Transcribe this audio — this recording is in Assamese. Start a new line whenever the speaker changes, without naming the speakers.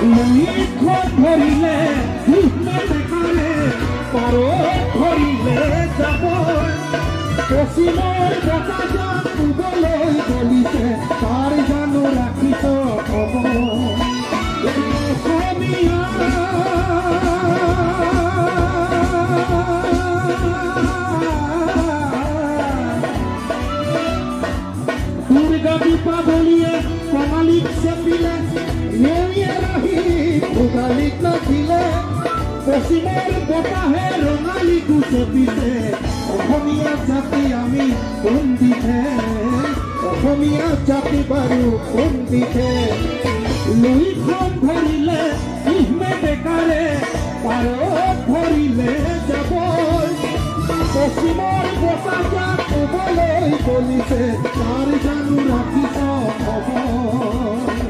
লুইখন ধৰিলে দেখালে পাৰ ধৰিলে যাব পশ্চিমৰ বতাহজাক পূবলৈ গলিছে তাৰ জানো ৰাখিছ খবৰ অসমীয়া দুৰ্গা দীপাৱলীয়ে কঙালীক চেপিলে নেউয়ে ৰাহি ভোগালীক নাচিলে পশ্চিমৰ বতাহে ৰঙালীকো চেপিছে অসমীয়া জাতি আমি পণ্ডিতে অসমীয়া জাতি বাৰু পণ্ডিতে লুইখন ধৰিলে ইহমে বেকাৰে পাৰত ধৰিলে যাব পশ্চিমৰ বতাহজাক ক'বলৈ গলিছে তাৰ জানো ৰাখিছ খবৰ